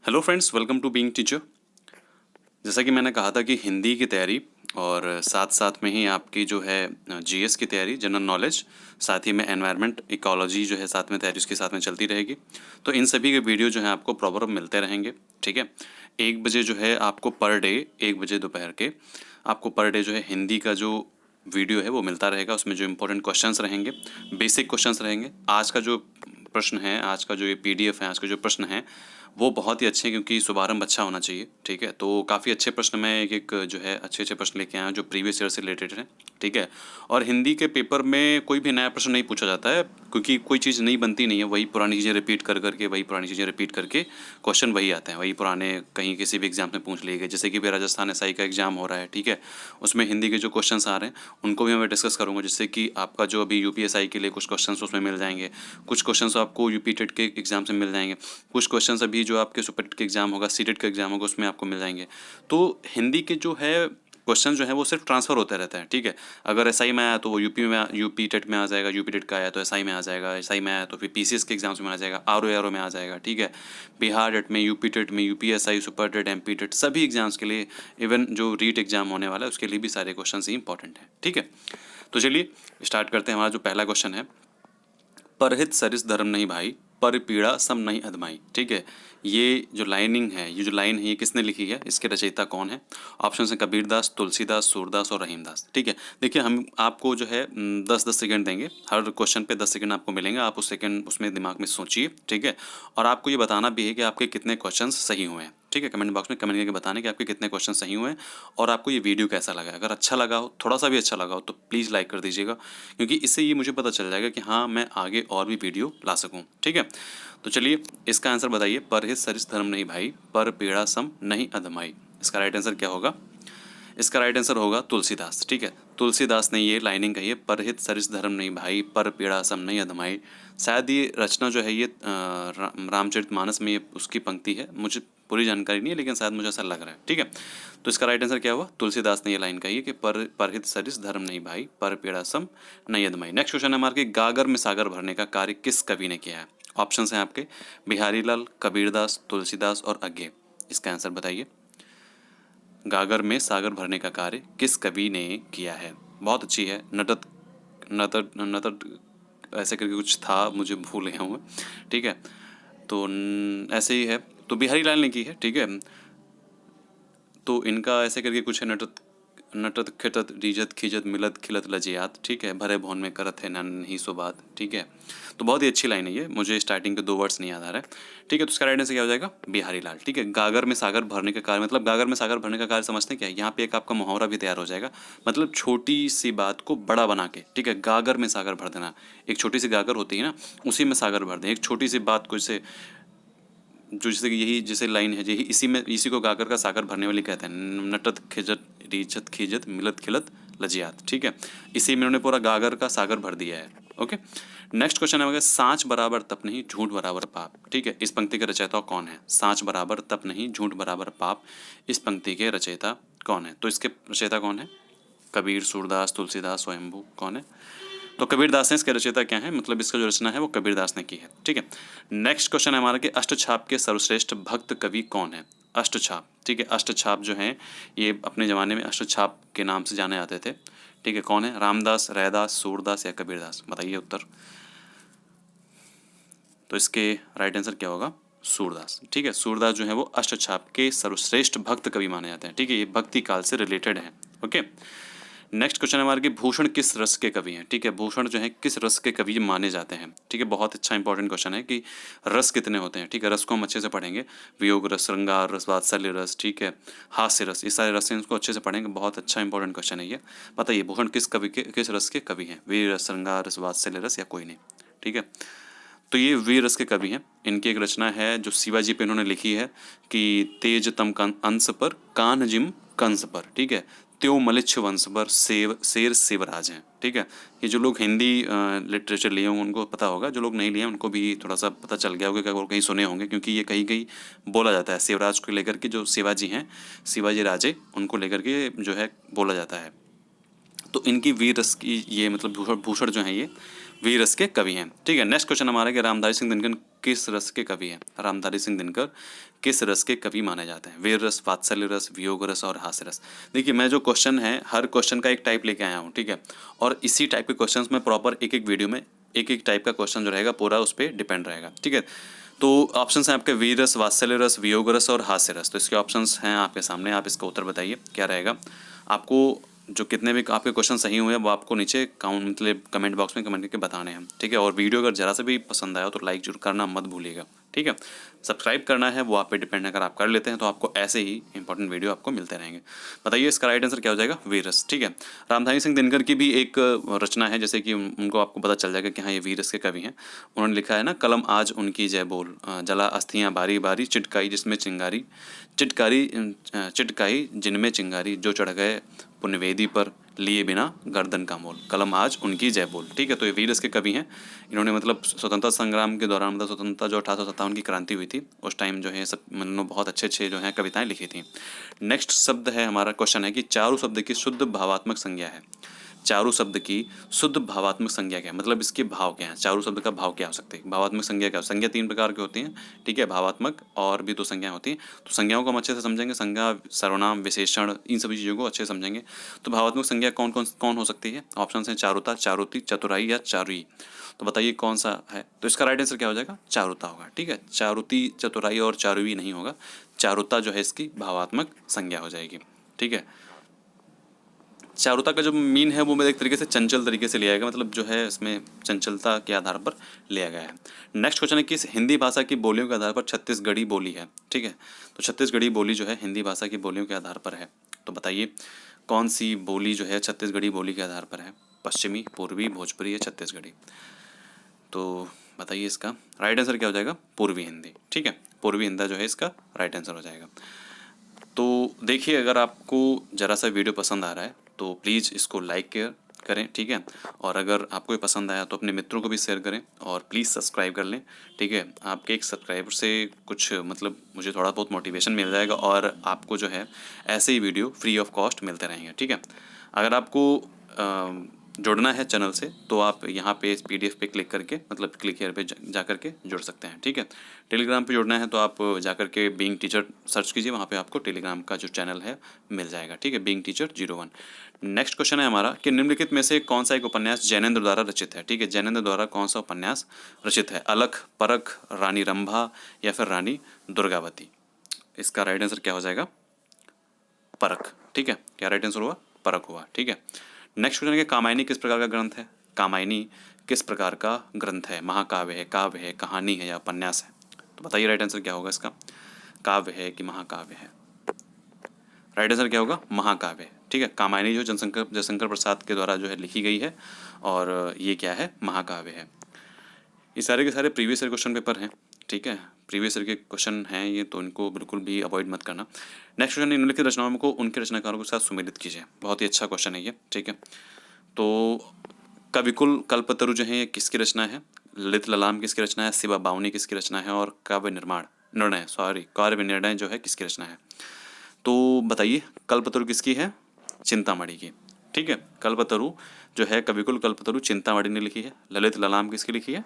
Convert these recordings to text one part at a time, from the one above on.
Hello friends, welcome to being teacher. जैसा कि मैंने कहा था कि हिंदी की तैयारी और साथ साथ में ही आपकी जो है जीएस की तैयारी, जनरल नॉलेज, साथ ही में एनवायरनमेंट इकोलॉजी जो है साथ में तैयारी उसके साथ में चलती रहेगी। तो इन सभी के वीडियो जो है आपको प्रॉपर मिलते रहेंगे। ठीक है, 1 बजे जो है आपको पर डे, 1 बजे दोपहर के आपको पर डे जो है हिंदी का जो वीडियो है वो मिलता रहेगा। उसमें जो इंपॉर्टेंट क्वेश्चंस रहेंगे, बेसिक क्वेश्चंस रहेंगे। आज का जो प्रश्न है, आज का जो ये पीडीएफ है, आज का जो प्रश्न है वो बहुत ही अच्छे हैं क्योंकि शुभारंभ अच्छा होना चाहिए। ठीक है, तो काफ़ी अच्छे प्रश्न मैं एक जो है अच्छे अच्छे प्रश्न लेके आया हूं जो प्रीवियस ईयर से रिलेटेड हैं। ठीक है, और हिंदी के पेपर में कोई भी नया प्रश्न नहीं पूछा जाता है क्योंकि कोई चीज़ नई बनती नहीं है। वही पुरानी चीज़ें रिपीट कर करके, वही पुरानी चीज़ें रिपीट करके क्वेश्चन वही आते हैं, वही पुराने कहीं किसी भी एग्जाम में पूछ लिए गए। जैसे कि भी राजस्थान एसआई का एग्जाम हो रहा है, ठीक है, उसमें हिंदी के जो क्वेश्चन आ रहे हैं उनको भी मैं डिस्कस करूँगा, जिससे कि आपका जो अभी यूपीएसआई के लिए कुछ क्वेश्चन उसमें मिल जाएंगे, कुछ क्वेश्चन आपको यूपी टेट के एग्जाम से मिल जाएंगे, कुछ क्वेश्चंस अभी जो आपके सुपर टेट का एग्जाम होगा, सीटेट का एग्जाम होगा, उसमें आपको मिल जाएंगे। तो हिंदी के जो है क्वेश्चन जो है वो सिर्फ ट्रांसफर होते रहता है। ठीक है, अगर एसआई में आया तो वो यूपी में, यूपी टेट में आ जाएगा, यूपी टेट का आया तो एसआई में आ जाएगा, एसआई में आया तो फिर पीसीएस के एग्जाम्स में आ जाएगा, आरओ में आ जाएगा। ठीक है, बिहार टेट में, यूपी टेट में, UPSI, super TET, MP TET, सभी एग्जाम्स के लिए, इवन जो रीट एग्जाम होने वाला है उसके लिए भी सारे क्वेश्चन ही इंपॉर्टेंट हैं। ठीक है, तो चलिए स्टार्ट करते हैं। हमारा जो पहला क्वेश्चन है, परहित सरिस धर्म नहीं भाई, पर पीड़ा सम नहीं अधमाई। ठीक है, ये जो लाइनिंग है, ये जो लाइन है, ये किसने लिखी है, इसके रचयिता कौन है? ऑप्शन है कबीरदास, तुलसीदास, सूरदास और रहीमदास। ठीक है, देखिए हम आपको जो है 10-10 सेकंड देंगे, हर क्वेश्चन पे 10 सेकंड आपको मिलेंगे। आप उस सेकंड उसमें दिमाग में सोचिए। ठीक है, और आपको ये बताना भी है कि आपके कितने क्वेश्चन सही हुए हैं। ठीक है, कमेंट बॉक्स में कमेंट करके बताने कि आपके कितने क्वेश्चन सही हुए हैं और आपको ये वीडियो कैसा लगा। अगर अच्छा लगा हो, थोड़ा सा भी अच्छा लगा हो, तो प्लीज़ लाइक कर दीजिएगा, क्योंकि इससे ये मुझे पता चल जाएगा कि हाँ मैं आगे और भी वीडियो ला सकूँ। ठीक है, तो चलिए इसका आंसर बताइए। परहित सरिस धर्म नहीं भाई, पर पीड़ा सम नहीं अधमाई। इसका राइट आंसर क्या होगा? इसका राइट आंसर होगा तुलसीदास। ठीक है, तुलसीदास ने ये लाइनिंग कही है, परहित सरिस धर्म नहीं भाई, पर पीड़ा सम नहीं अधमाई। शायद ये रचना जो है ये रामचरितमानस में ये उसकी पंक्ति है। मुझे पूरी जानकारी नहीं है, लेकिन शायद मुझे ऐसा लग रहा है। ठीक है, तो इसका राइट आंसर क्या हुआ? तुलसीदास ने ये लाइन कही है कि परहित सरिस धर्म नहीं भाई, पर पीड़ा सम नहीं अधमाई। नेक्स्ट क्वेश्चन है हमारे, गागर में सागर भरने का कार्य किस कवि ने किया है? ऑप्शन हैं आपके बिहारी लाल, कबीरदास, तुलसीदास और अज्ञे। इसका आंसर बताइए। गागर में सागर भरने का कार्य किस कवि ने किया है? बहुत अच्छी है। नटत नटत नटत ऐसे करके कुछ था, मुझे भूल गया हूँ। ठीक है, तो ऐसे ही है, तो बिहारी लाल ने की है। ठीक है, तो इनका ऐसे करके कुछ है, नटत नटत खिटत रीजत खिजत मिलत खिलत लजियात। ठीक है, भरे भवन में करत है नन ही सो बात। ठीक है, तो बहुत ही अच्छी लाइन है ये, मुझे स्टार्टिंग के 2 वर्ड्स नहीं याद आ रहा है। ठीक है, तो इसका राइट आंसर क्या हो जाएगा? बिहारी लाल। ठीक है, गागर में सागर भरने का कार्य, मतलब गागर में सागर भरने का कार्य समझते हैं क्या? यहाँ पे एक आपका मुहावरा भी तैयार हो जाएगा, मतलब छोटी सी बात को बड़ा बना के। ठीक है, गागर में सागर भर देना। एक छोटी सी गागर होती है ना, उसी में सागर भर दें। एक छोटी सी बात को, जैसे जो जैसे कि यही जैसे लाइन है, यही इसी में, इसी को गाकर का सागर भरने वाली कहते हैं। नटत खिजत रीछत खिजत मिलत खिलत लजियात। ठीक है, इसी में उन्होंने पूरा गागर का सागर भर दिया है। ओके, नेक्स्ट क्वेश्चन है, सांच बराबर तप नहीं, झूठ बराबर पाप। ठीक है, इस पंक्ति के रचयिता कौन है? सांच बराबर तप नहीं, झूठ बराबर पाप, इस पंक्ति के रचयिता कौन है? तो इसके रचयिता कौन है? कबीर, सूरदास, तुलसीदास, स्वयंभू, कौन है? तो कबीरदास ने इसके रचयिता क्या है, मतलब इसका जो रचना है वो कबीरदास ने की है। ठीक है, नेक्स्ट क्वेश्चन है हमारा कि अष्टछाप के सर्वश्रेष्ठ भक्त कवि कौन है? अष्टछाप। ठीक है, अष्टछाप जो हैं ये अपने ज़माने में अष्टछाप के नाम से जाने जाते थे। ठीक है, कौन है? रामदास, रैदास, सूरदास या कबीरदास? बताइए उत्तर। तो इसके राइट आंसर क्या होगा? सूरदास। ठीक है, सूरदास जो है वो अष्टछाप के सर्वश्रेष्ठ भक्त कवि माने जाते हैं। ठीक है, ये भक्ति काल से रिलेटेड है। ओके, नेक्स्ट क्वेश्चन है हमारे कि भूषण किस रस के कवि हैं? ठीक है, भूषण जो है किस रस के कवि माने जाते हैं? ठीक है, बहुत अच्छा इंपॉर्टेंट क्वेश्चन है कि रस कितने होते हैं। ठीक है, रस को हम अच्छे से पढ़ेंगे, वियोग रस, श्रृंगार रस, वात्सल्य रस, ठीक है, हास्य रस, ये सारे रस हैं, इसको अच्छे से पढ़ेंगे। बहुत अच्छा इंपॉर्टेंट क्वेश्चन है ये। बताइए भूषण किस कवि के, किस रस के कवि हैं? वीर रस, श्रृंगार रस, वात्सल्य रस या कोई नहीं? ठीक है, तो ये वीर रस के कवि हैं। इनकी एक रचना है जो शिवाजी पे इन्होंने लिखी है कि तेज तम अंश पर कान जिम कंस पर। ठीक है, त्यो मलिच्छ वंश पर शेर शिवराज हैं। ठीक है, ये जो लोग हिंदी लिटरेचर लिए होंगे उनको पता होगा, जो लोग नहीं लिए उनको भी थोड़ा सा पता चल गया होगा, कि वो कहीं सुने होंगे, क्योंकि ये कहीं कहीं बोला जाता है शिवराज को लेकर के, जो शिवाजी हैं, शिवाजी राजे, उनको लेकर के जो है बोला जाता है। तो इनकी वीर रस की ये, मतलब भूषण जो है ये वीर रस के कवि हैं। ठीक है, नेक्स्ट क्वेश्चन हमारा कि रामधारी सिंह दिनकर किस रस के कवि हैं? रामधारी सिंह दिनकर किस रस के कवि माने जाते हैं? वीर रस, वात्सल्य रस, वियोग रस और हास्य रस। देखिए, मैं जो क्वेश्चन है हर क्वेश्चन का एक टाइप लेके आया हूँ, ठीक है, और इसी टाइप के क्वेश्चंस में प्रॉपर एक एक वीडियो में एक एक टाइप का क्वेश्चन जो रहेगा पूरा उस पर डिपेंड रहेगा। ठीक है, तो ऑप्शंस हैं आपके वीर रस, वात्सल्य रस, वियोग रस और हास्य रस। तो इसके ऑप्शंस हैं आपके सामने, आप इसका उत्तर बताइए क्या रहेगा। आपको जो कितने भी आपके क्वेश्चन सही हुए वो आपको नीचे काउंट मतलब कमेंट बॉक्स में कमेंट करके बताने हैं। ठीक है, और वीडियो अगर ज़रा से भी पसंद आया तो लाइक जरूर करना मत भूलिएगा। ठीक है, सब्सक्राइब करना है वो आप पे डिपेंड है, अगर आप कर लेते हैं तो आपको ऐसे ही इंपॉर्टेंट वीडियो आपको मिलते रहेंगे। बताइए इसका राइट आंसर क्या हो जाएगा? वीर रस। ठीक है, रामधारी सिंह दिनकर की भी एक रचना है, जैसे कि उनको आपको पता चल जाएगा कि हाँ ये वीर रस के कवि हैं। उन्होंने लिखा है ना, कलम आज उनकी जय बोल, जला अस्थियाँ बारी बारी, चिटकाई जिसमें चिंगारी, चिटकाई जिनमें चिंगारी, जो चढ़ गए पुण्यवेदी पर, लिए बिना गर्दन का मोल, कलम आज उनकी जय बोल। ठीक है, तो ये वीर रस के कवि हैं। इन्होंने मतलब स्वतंत्रता संग्राम के दौरान, मतलब स्वतंत्रता जो 1857 की क्रांति हुई थी उस टाइम जो है सब उन्होंने बहुत अच्छे अच्छे जो हैं कविताएं लिखी थी। नेक्स्ट शब्द है हमारा, क्वेश्चन है कि चारु शब्द की शुद्ध भावात्मक संज्ञा है। चारु शब्द की शुद्ध भावात्मक संज्ञा क्या है, मतलब इसके भाव क्या है? चारु शब्द का भाव क्या हो सकता है? भावात्मक संज्ञा क्या हो? संज्ञा तीन प्रकार की होती हैं। ठीक है, भावात्मक और भी दो संज्ञाएं होती हैं। तो संज्ञाओं को हम अच्छे से समझेंगे, संज्ञा, सर्वनाम, विशेषण, इन सभी चीज़ों को अच्छे से समझेंगे। तो भावात्मक संज्ञा कौन हो सकती है? ऑप्शन हैं चारुता, चारुति, चतुराई या चारुई। तो बताइए कौन सा है? तो इसका राइट आंसर क्या हो जाएगा? चारुता होगा। ठीक है, चारुति, चतुराई और चारुई नहीं होगा, चारुता जो है इसकी भावात्मक संज्ञा हो जाएगी। ठीक है, चारुता का जो मीन है वो मैं एक तरीके से चंचल तरीके से लिया गया, मतलब जो है इसमें चंचलता के आधार पर लिया गया है। नेक्स्ट क्वेश्चन है कि इस हिंदी भाषा की बोलियों के आधार पर छत्तीसगढ़ी बोली है। ठीक है, तो छत्तीसगढ़ी बोली जो है हिंदी भाषा की बोलियों के आधार पर है। तो बताइए कौन सी बोली जो है छत्तीसगढ़ी बोली के आधार पर है? पश्चिमी, पूर्वी, भोजपुरी या छत्तीसगढ़ी? तो बताइए इसका राइट आंसर क्या हो जाएगा? पूर्वी हिंदी। ठीक है, पूर्वी हिंदी जो है इसका राइट आंसर हो जाएगा। तो देखिए, अगर आपको ज़रा सा वीडियो पसंद आ रहा है तो प्लीज़ इसको लाइक करें। ठीक है, और अगर आपको ये पसंद आया तो अपने मित्रों को भी शेयर करें और प्लीज़ सब्सक्राइब कर लें। ठीक है, आपके एक सब्सक्राइबर से कुछ मतलब मुझे थोड़ा बहुत मोटिवेशन मिल जाएगा और आपको जो है ऐसे ही वीडियो फ्री ऑफ कॉस्ट मिलते रहेंगे। ठीक है, अगर आपको जुड़ना है चैनल से तो आप यहाँ पे इस PDF पे क्लिक करके, मतलब क्लिक हेयर पे जा करके जुड़ सकते हैं। ठीक है, टेलीग्राम पे जुड़ना है तो आप जा करके बीइंग टीचर सर्च कीजिए, वहाँ पे आपको टेलीग्राम का जो चैनल है मिल जाएगा। ठीक है, बीइंग टीचर 01। नेक्स्ट क्वेश्चन है हमारा कि निम्नलिखित में से कौन सा एक उपन्यास जैनेन्द्र द्वारा रचित है? ठीक है, जैनेन्द्र द्वारा कौन सा उपन्यास रचित है? अलख, परख, रानी रंभा या फिर रानी दुर्गावती? इसका राइट आंसर क्या हो जाएगा? परख। ठीक है, क्या राइट आंसर हुआ? परख हुआ। ठीक है, नेक्स्ट क्वेश्चन है कि कामायनी किस प्रकार का ग्रंथ है? कामायनी किस प्रकार का ग्रंथ है? महाकाव्य है, काव्य है, कहानी है या उपन्यास है? तो बताइए राइट आंसर क्या होगा इसका? काव्य है कि महाकाव्य है? राइट आंसर क्या होगा? महाकाव्य है। ठीक है, कामायनी जो जयशंकर प्रसाद के द्वारा जो है लिखी गई है और ये क्या है? महाकाव्य है। ये सारे के सारे प्रीवियस ईयर क्वेश्चन पेपर हैं। ठीक है, प्रीवियस ईयर के क्वेश्चन हैं ये, तो इनको बिल्कुल भी अवॉइड मत करना। नेक्स्ट क्वेश्चन, निम्नलिखित रचनाओं को उनके रचनाकारों के साथ सुमेलित कीजिए। बहुत ही अच्छा क्वेश्चन है ये। ठीक है, तो कविकुल कल्पतरु जो है ये किसकी रचना है? ललित ललाम किसकी रचना है? शिवा बावनी किसकी रचना है? और काव्य निर्णय जो है किसकी रचना है? तो बताइए कल्पतरु किसकी है? चिंतामणि की। ठीक है, कल्पतरु जो है कविकुल कल्पतरु चिंतामणि ने लिखी है। ललित ललाम किसकी लिखी है?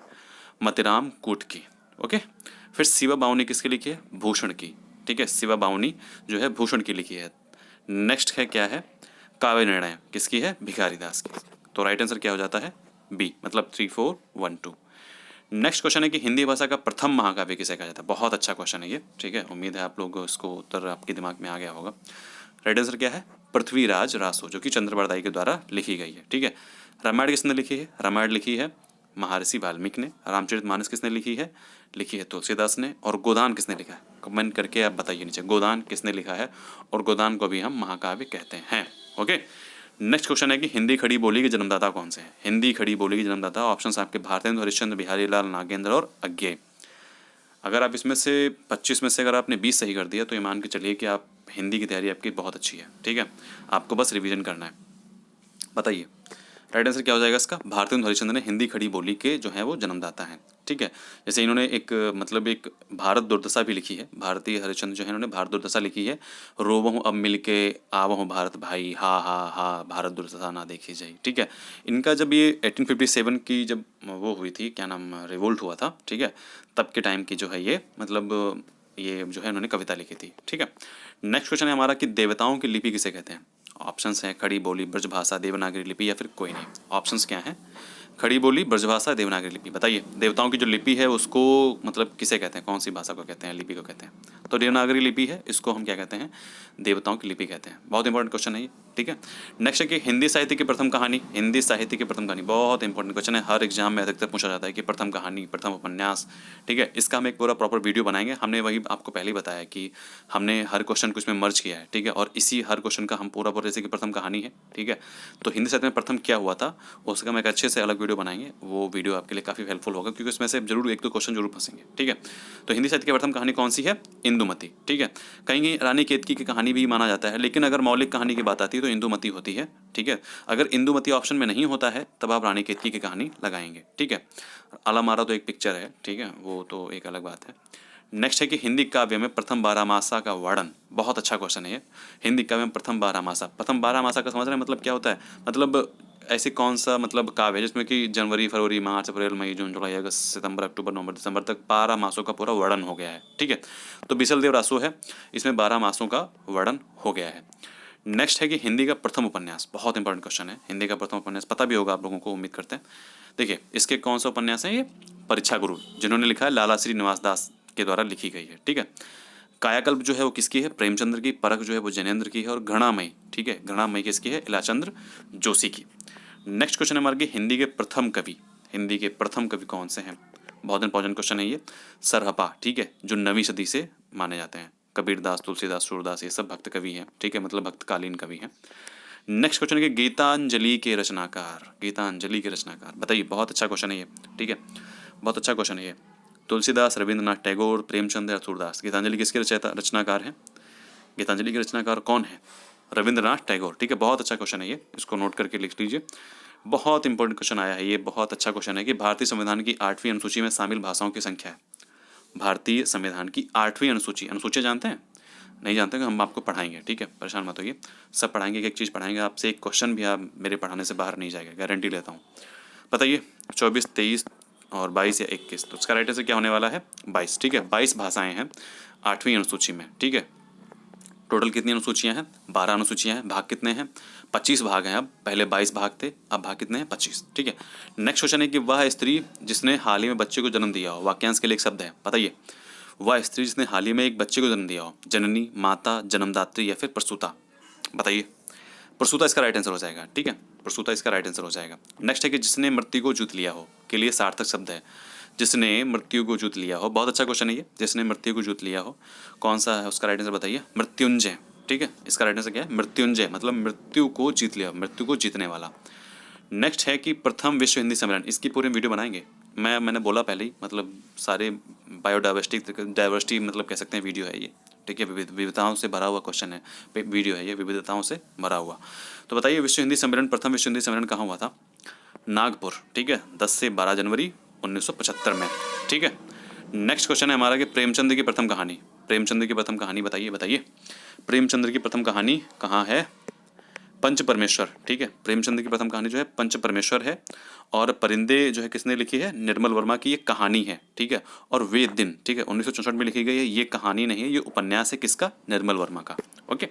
मतिराम कूट की। ओके, फिर शिवा बावनी किसकी लिखी है? भूषण की। ठीक है, शिवा बावनी जो है भूषण की लिखी है। नेक्स्ट है क्या है? काव्य निर्णय किसकी है? भिखारीदास की। तो राइट आंसर क्या हो जाता है? बी, मतलब 3 4 1 2। नेक्स्ट क्वेश्चन है कि हिंदी भाषा का प्रथम महाकाव्य किसे कहा जाता है? बहुत अच्छा क्वेश्चन है ये। ठीक है, उम्मीद है आप लोग इसको उत्तर आपके दिमाग में आ गया होगा। राइट आंसर क्या है? पृथ्वीराज रासो, जो कि चंद्रबरदाई के द्वारा लिखी गई है। ठीक है, रामायण किसने लिखी है? रामायण लिखी है महर्षि वाल्मीकि ने। रामचरितमानस किसने लिखी है? लिखी है तुलसीदास ने। और गोदान किसने लिखा है? कमेंट करके आप बताइए नीचे, गोदान किसने लिखा है? और गोदान को भी हम महाकाव्य कहते हैं। ओके, नेक्स्ट क्वेश्चन है कि हिंदी खड़ी बोली के जन्मदाता कौन से हैं? हिंदी खड़ी बोली के जन्मदाता ऑप्शंस आपके भारतेंदु हरिश्चंद्र, बिहारी लाल, नागेंद्र और अज्ञेय। अगर आप इसमें से 25 में से अगर आपने 20 सही कर दिया तो ये मान के चलिए कि आप हिंदी की तैयारी आपकी बहुत अच्छी है। ठीक है, आपको बस रिवीजन करना है। बताइए राइट आंसर क्या हो जाएगा इसका? भारतेंदु हरिश्चंद्र ने हिंदी खड़ी बोली के जो है वो जन्मदाता हैं। ठीक है, जैसे इन्होंने एक मतलब एक भारत दुर्दशा भी लिखी है, भारतीय हरिश्चंद्र जो है इन्होंने भारत दुर्दशा लिखी है। रोवहूँ अब मिलके आवहूँ भारत भाई, हा हा हा भारत दुर्दशा ना देखी जाई। ठीक है, इनका जब ये 1857 की जब वो हुई थी, क्या नाम, रिवोल्ट हुआ था, ठीक है, तब के टाइम की जो है ये मतलब ये जो है इन्होंने कविता लिखी थी। ठीक है, नेक्स्ट क्वेश्चन है हमारा कि देवताओं की लिपि किसे कहते हैं? ऑप्शंस हैं खड़ी बोली, ब्रजभाषा, देवनागरी लिपि या फिर कोई नहीं। ऑप्शंस क्या हैं? खड़ी बोली, ब्रजभाषा, देवनागरी लिपि। बताइए देवताओं की जो लिपि है उसको मतलब किसे कहते हैं, कौन सी भाषा को कहते हैं, लिपि को कहते हैं? तो देवनागरी लिपि है, इसको हम क्या कहते हैं? देवताओं की लिपि कहते हैं। बहुत इंपॉर्टेंट क्वेश्चन है ये। ठीक है, नेक्स्ट है कि हिंदी साहित्य की प्रथम कहानी, हिंदी साहित्य की प्रथम कहानी बहुत इंपॉर्टेंट क्वेश्चन है, हर एग्जाम में अधिकतर पूछा जाता है कि प्रथम कहानी, प्रथम उपन्यास। ठीक है, इसका हम एक पूरा प्रॉपर वीडियो बनाएंगे। हमने वही आपको पहले ही बताया कि हमने हर क्वेश्चन को इसमें मर्ज किया है। ठीक है, और इसी हर क्वेश्चन का हम पूरा जैसे कि प्रथम कहानी है। ठीक है, तो हिंदी साहित्य में प्रथम क्या हुआ था उसका हम एक अच्छे से अलग वीडियो बनाएंगे। वो वीडियो आपके लिए काफ़ी हेल्पफुल होगा क्योंकि उसमें से जरूर एक दो क्वेश्चन जरूर फंसेंगे। ठीक है, तो हिंदी साहित्य की प्रथम कहानी कौन सी है? इंदुमती। ठीक है, कहीं रानी केतकी की कहानी भी माना जाता है, लेकिन अगर मौलिक कहानी की बात आती है तो इंदुमती होती है। ठीक है, अगर इंदुमती ऑप्शन में नहीं होता है तब आप रानी केतकी की कहानी लगाएंगे। ठीक है, आलामारा तो एक पिक्चर है, ठीक है, वो तो एक अलग बात है। नेक्स्ट है कि हिंदी काव्य में प्रथम बारहमासा का वर्णन, बहुत अच्छा क्वेश्चन है ये। हिंदी काव्य में प्रथम बारहमासा, प्रथम बारहमासा का समझ रहे हैं मतलब क्या होता है? मतलब ऐसे कौन सा मतलब काव्य है जिसमें कि जनवरी, फरवरी, मार्च, अप्रैल, मई, जून, जुलाई, अगस्त, सितंबर, अक्टूबर, नवंबर, दिसंबर तक 12 मासों का पूरा वर्णन हो गया है। ठीक है, तो बिसल देव रासो है, इसमें 12 मासों का वर्णन हो गया है। नेक्स्ट है कि हिंदी का प्रथम उपन्यास, बहुत इंपॉर्टेंट क्वेश्चन है। हिंदी का प्रथम उपन्यास पता भी होगा आप लोगों को, उम्मीद करते हैं। देखिए इसके कौन सा उपन्यास है ये? परीक्षा गुरु, जिन्होंने लिखा है लाला श्री निवास दास के द्वारा लिखी गई है। ठीक है, कायाकल्प जो है वो किसकी है? प्रेमचंद्र की। परख जो है वो जैनेन्द्र की है। और घृणामयी, ठीक है, घृणामयी किसकी है? इलाचंद्र जोशी की। नेक्स्ट क्वेश्चन है हमारे कि हिंदी के प्रथम कवि, हिंदी के प्रथम कवि कौन से हैं? बहुत इंपॉर्टेंट क्वेश्चन है ये। सरहपा, ठीक है, जो 9वीं सदी से माने जाते हैं। कबीरदास, तुलसीदास, सूरदास, ये सब भक्त कवि हैं। ठीक है, मतलब भक्तकालीन कवि हैं। नेक्स्ट क्वेश्चन है कि गीतांजलि के रचनाकार, गीतांजलि के रचनाकार बताइए। बहुत अच्छा क्वेश्चन है ये। ठीक है, बहुत अच्छा क्वेश्चन है ये। तुलसीदास, रविंद्रनाथ टैगोर, प्रेमचंद या सूरदास? गीतांजलि किसके रचनाकार हैं? गीतांजलि के रचनाकार कौन है? रविंद्रनाथ टैगोर। ठीक है, बहुत अच्छा क्वेश्चन है ये, इसको नोट करके लिख लीजिए। बहुत इंपॉर्टेंट क्वेश्चन आया है ये, बहुत अच्छा क्वेश्चन है कि भारतीय संविधान की 8वीं अनुसूची में शामिल भाषाओं की संख्या है। भारतीय संविधान की 8वीं अनुसूची, अनुसूची जानते हैं? नहीं जानते हैं, हम आपको पढ़ाएंगे। ठीक है, परेशान मत होइए, सब पढ़ाएंगे, एक चीज़ पढ़ाएंगे आपसे, एक क्वेश्चन भी आप मेरे पढ़ाने से बाहर नहीं जाएगा, गारंटी लेता हूँ। बताइए 24, 23 और 22 या 21, तो उसका राइट आंसर क्या होने वाला है? 22। ठीक है, 22 भाषाएं हैं 8वीं अनुसूची में। ठीक है, टोटल कितनी अनुसूचियां हैं? 12 अनुसूचियां हैं। भाग कितने हैं? 25 भाग हैं। अब पहले 22 भाग थे, अब भाग कितने हैं? 25। ठीक है, नेक्स्ट क्वेश्चन है कि वह स्त्री जिसने हाल ही में बच्चे को जन्म दिया हो, वाक्यांश के लिए एक शब्द है, बताइए। वह स्त्री जिसने हाल ही में एक बच्चे को जन्म दिया हो, जननी, माता, जन्मदात्री या फिर प्रसूता? बताइए। प्रसूता इसका राइट आंसर हो जाएगा। ठीक है, प्रसूता इसका राइट आंसर हो जाएगा। नेक्स्ट है कि जिसने मृत्यु को जीत लिया हो के लिए सार्थक शब्द है, जिसने मृत्यु को जीत लिया हो। बहुत अच्छा क्वेश्चन है ये, जिसने मृत्यु को जीत लिया हो, कौन सा है उसका राइट आंसर बताइए? मृत्युंजय। ठीक है, इसका राइट आंसर क्या है? मृत्युंजय, मतलब मृत्यु को जीत लिया, मृत्यु को जीतने वाला। नेक्स्ट है कि प्रथम विश्व हिंदी सम्मेलन, इसकी पूरी वीडियो बनाएंगे। मैंने बोला पहले ही, मतलब सारे डाइवर्सिटी मतलब कह सकते हैं वीडियो है ये। ठीक है, विविधताओं से भरा हुआ क्वेश्चन है, वीडियो है ये, विविधताओं से भरा हुआ। तो बताइए विश्व हिंदी सम्मेलन, प्रथम विश्व हिंदी सम्मेलन कहाँ हुआ था? नागपुर। ठीक है, 10 से 12 जनवरी 1975 में। ठीक है, नेक्स्ट क्वेश्चन है हमारा कि प्रेमचंद की प्रथम कहानी, प्रेमचंद की प्रथम कहानी बताइए, बताइए प्रेमचंद्र की प्रथम कहानी कहाँ है? पंच परमेश्वर। ठीक है, प्रेमचंद की प्रथम कहानी जो है पंच परमेश्वर है। और परिंदे जो है किसने लिखी है? निर्मल वर्मा की ये कहानी है। ठीक है, और वेद दिन, ठीक है, 1964 में लिखी गई है। ये कहानी नहीं है, ये उपन्यास है, किसका? निर्मल वर्मा का। ओके,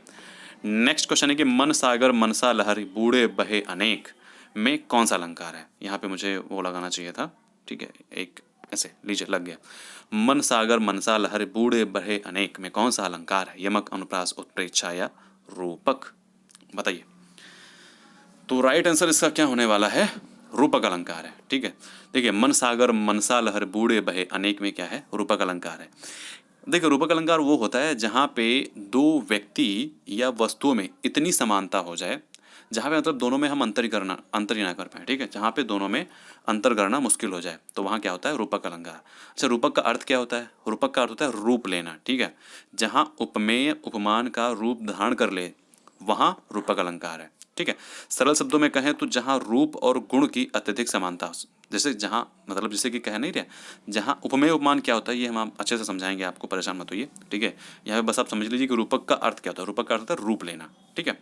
नेक्स्ट क्वेश्चन है कि मन सागर मनसा लहरी बूढ़े बहे अनेक में कौन सा अलंकार है? यहाँ पे मुझे वो लगाना चाहिए था। ठीक है, एक ऐसे लीजिए, लग गया। मन सागर मनसा लहर बूढ़े बहे अनेक में कौन सा अलंकार है? यमक, अनुप्रास, उत्प्रेक्षा या रूपक? बताइए। तो राइट आंसर इसका क्या होने वाला है? रूपक अलंकार है। ठीक है, देखिए मन सागर मनसा लहर बूढ़े बहे अनेक में क्या है? रूपक अलंकार है। देखिए रूपक अलंकार वो होता है जहाँ पे दो व्यक्ति या वस्तुओं में इतनी समानता हो जाए, जहाँ पे मतलब दोनों में हम अंतर ही ना कर पाए। ठीक है, जहाँ पे दोनों में अंतर करना मुश्किल हो जाए, तो वहाँ क्या होता है? रूपक अलंकार। अच्छा, रूपक का अर्थ क्या होता है? रूपक का अर्थ होता है रूप लेना। ठीक है, जहाँ उपमेय उपमान का रूप धारण कर ले, वहाँ रूपक अलंकार है। ठीक है। सरल शब्दों में कहें तो जहाँ रूप और गुण की अत्यधिक समानता हो, जैसे जहाँ मतलब जैसे कि कह नहीं रहे, जहाँ उपमेय उपमान क्या होता है ये हम आप अच्छे से समझाएंगे, आपको परेशान मत होइए, ठीक है। यहाँ पे बस आप समझ लीजिए कि रूपक का अर्थ क्या होता है। रूपक का अर्थ होता है रूप लेना, ठीक है।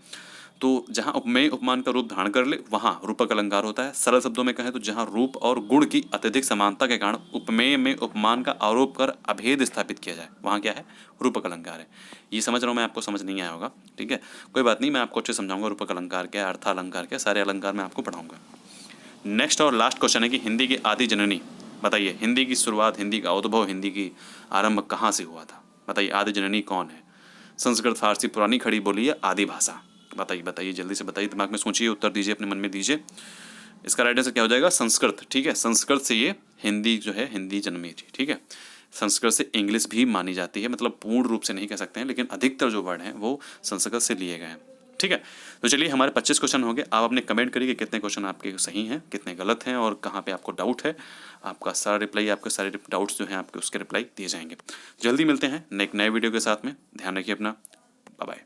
तो जहाँ उपमेय उपमान का रूप धारण कर ले वहाँ रूपक अलंकार होता है। सरल शब्दों में कहें तो जहाँ रूप और गुण की अत्यधिक समानता के कारण उपमेय में उपमान का आरोप कर अभेद स्थापित किया जाए, वहाँ क्या है, रूपक अलंकार है। ये समझ रहा हूँ मैं, आपको समझ नहीं आया होगा, ठीक है, कोई बात नहीं, मैं आपको अच्छे समझाऊंगा रूपक अलंकार क्या है, अर्थालंकार क्या है, सारे अलंकार मैं आपको पढ़ाऊंगा। नेक्स्ट और लास्ट क्वेश्चन है कि हिंदी की आदि जननी बताइए। हिंदी की शुरुआत, हिंदी का उद्भव, हिंदी की आरंभ कहाँ से हुआ था? बताइए आदि जननी कौन है? संस्कृत, फारसी, पुरानी खड़ी बोली है आदि भाषा? बताइए बताइए, जल्दी से बताइए, दिमाग में सोचिए, उत्तर दीजिए, अपने मन में दीजिए। इसका राइट आंसर क्या हो जाएगा? संस्कृत, ठीक है। संस्कृत से ये हिंदी जो है, हिंदी जन्मी थी, ठीक है। संस्कृत से इंग्लिश भी मानी जाती है, मतलब पूर्ण रूप से नहीं कह सकते हैं, लेकिन अधिकतर जो वर्ड हैं वो संस्कृत से लिए गए हैं, ठीक है। तो चलिए हमारे 25 क्वेश्चन हो गए। आप अपने कमेंट करिए कि कितने क्वेश्चन आपके सही हैं, कितने गलत हैं, और कहाँ पे आपको डाउट है। आपका सारा रिप्लाई, आपके सारे डाउट्स जो हैं आपके, उसके रिप्लाई दिए जाएंगे। जल्दी मिलते हैं एक नए वीडियो के साथ में। ध्यान रखिए अपना, बाय बाय।